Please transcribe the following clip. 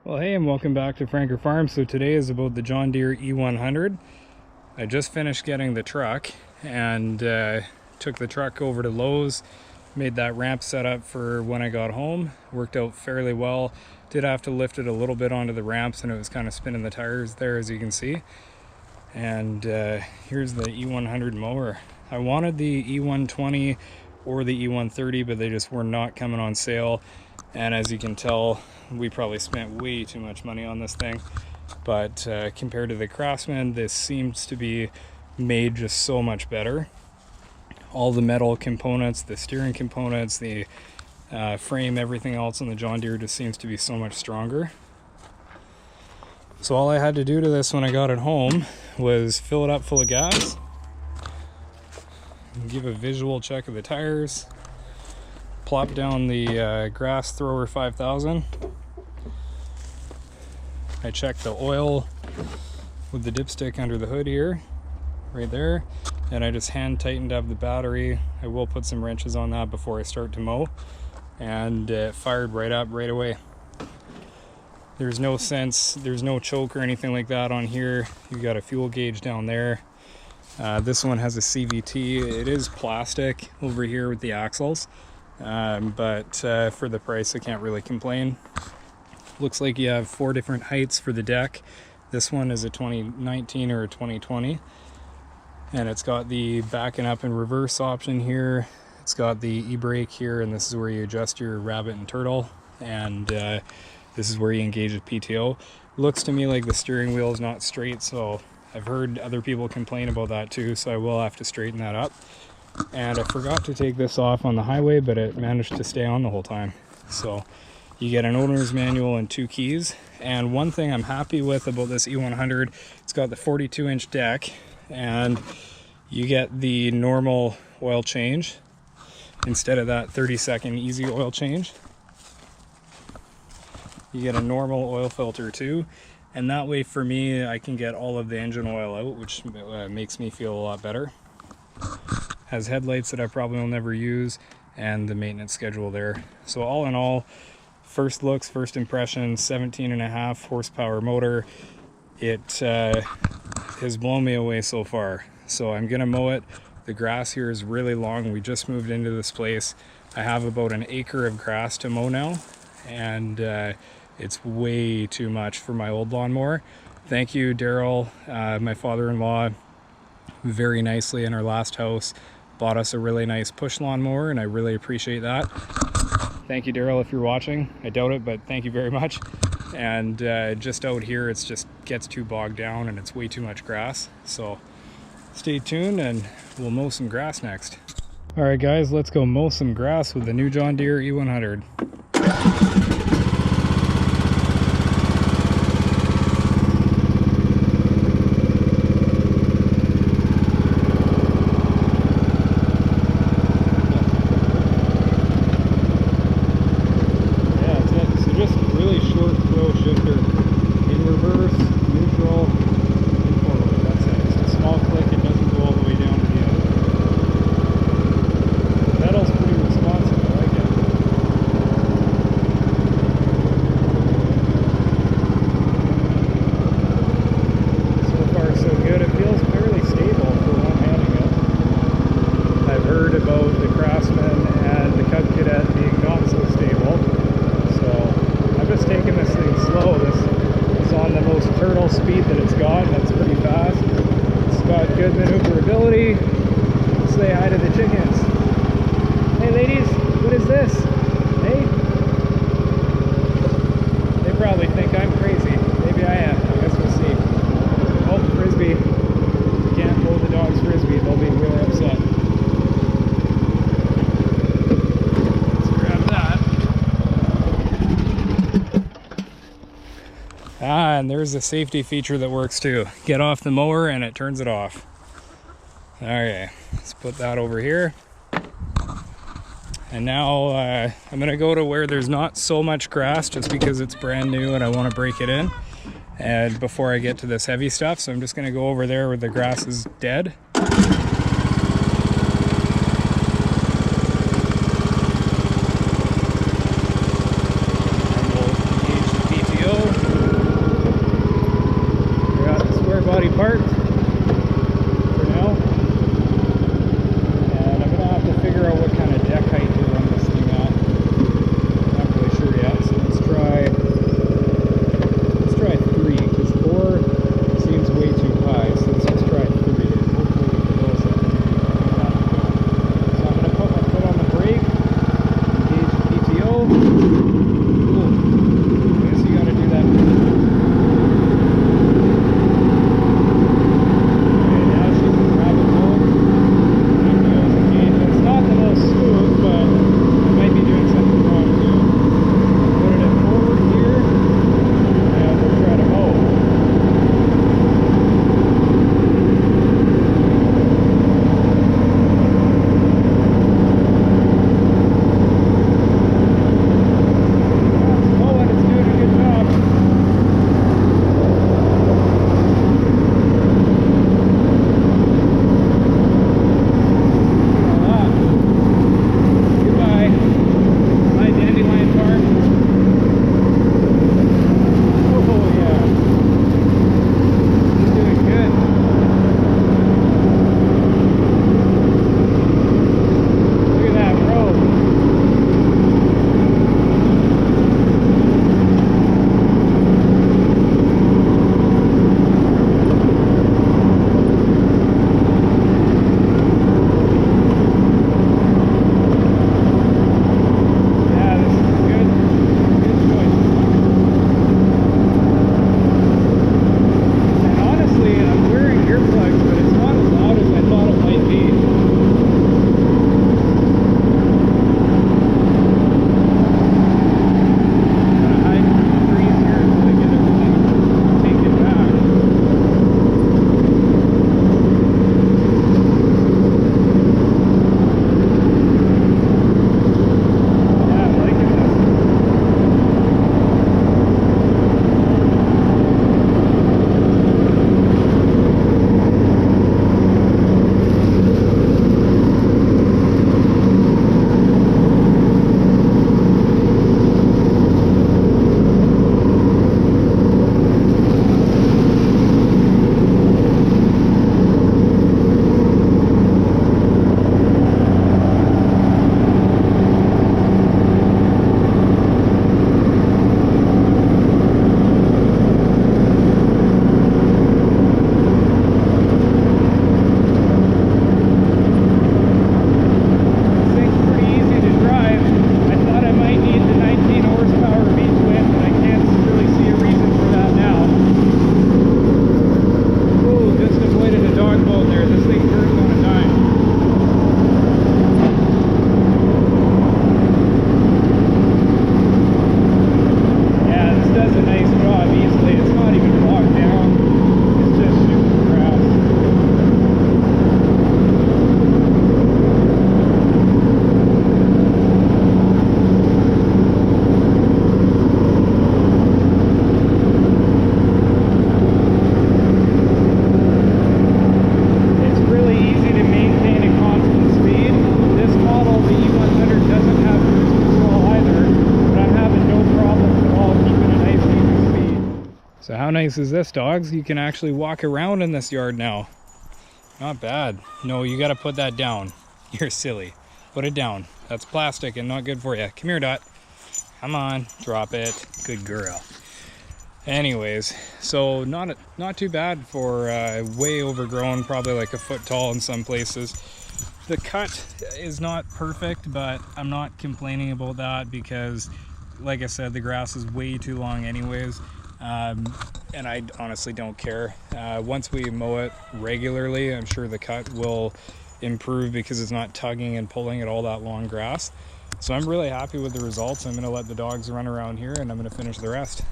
Well, hey, and welcome back to Franker Farm. So today is about the John Deere E100. I just finished getting the truck and took the truck over to Lowe's, made that ramp setup for when I got home. Worked out fairly well. Did have to lift it a little bit onto the ramps and it was kind of spinning the tires there, as you can see. And here's the E100 mower. I wanted the E120 or the E130, but they just were not coming on sale. And as you can tell, we probably spent way too much money on this thing. But compared to the Craftsman, this seems to be made just so much better. All the metal components, the steering components, the frame, everything else on the John Deere just seems to be so much stronger. So all I had to do to this when I got it home was fill it up full of gas, give a visual check of the tires, plop down the grass thrower 5000. I checked the oil with the dipstick under the hood here, right there, and I just hand tightened up the battery. I will put some wrenches on that before I start to mow, and it fired right up right away. There's no sense, there's no choke or anything like that on here. You've got a fuel gauge down there. This one has a CVT. It is plastic over here with the axles, but for the price I can't really complain. Looks like you have 4 different heights for the deck. This one is a 2019 or a 2020, and it's got the backing up and reverse option here. It's got the e-brake here, and this is where you adjust your rabbit and turtle, and this is where you engage with PTO. Looks to me like the steering wheel is not straight, so I've heard other people complain about that too, so I will have to straighten that up. And I forgot to take this off on the highway, but it managed to stay on the whole time. So you get an owner's manual and 2 keys. And one thing I'm happy with about this E100, it's got the 42-inch deck, and you get the normal oil change instead of that 30-second easy oil change. You get a normal oil filter too, and that way for me I can get all of the engine oil out, which makes me feel a lot better. Has headlights that I probably will never use, and the maintenance schedule there. So all in all, first looks, first impressions, 17.5 horsepower motor. It has blown me away so far. So I'm gonna mow it. The grass here is really long. We just moved into this place. I have about an acre of grass to mow now, and it's way too much for my old lawnmower. Thank you, Daryl, my father-in-law, very nicely in our last house bought us a really nice push lawnmower, and I really appreciate that. Thank you, Daryl, if you're watching. I doubt it, but thank you very much. And just out here, it's just gets too bogged down and it's way too much grass. So stay tuned and we'll mow some grass next. All right, guys, let's go mow some grass with the new John Deere E100. Speed that it's got, and that's pretty fast. It's got good maneuverability. Say hi to the chickens. Hey ladies, what is this? Hey? They probably think I'm crazy. Maybe I am. I guess we'll see. Oh, frisbee. Can't hold the dog's frisbee. They'll be really upset. Let's grab that. Ah, and there's a safety feature that works too. Get off the mower and it turns it off. Okay, let's put that over here. And now I'm gonna go to where there's not so much grass, just because it's brand new and I want to break it in. And before I get to this heavy stuff, so I'm just gonna go over there where the grass is dead. And we'll engage the PTO. So how nice is this, dogs? You can actually walk around in this yard now. Not bad. No, you gotta put that down. You're silly. Put it down. That's plastic and not good for you. Come here, Dot. Come on, drop it. Good girl. Anyways, so not too bad for way overgrown, probably like a foot tall in some places. The cut is not perfect, but I'm not complaining about that because, like I said, the grass is way too long anyways. And I honestly don't care. Once we mow it regularly, I'm sure the cut will improve because it's not tugging and pulling at all that long grass. So I'm really happy with the results. I'm going to let the dogs run around here and I'm going to finish the rest.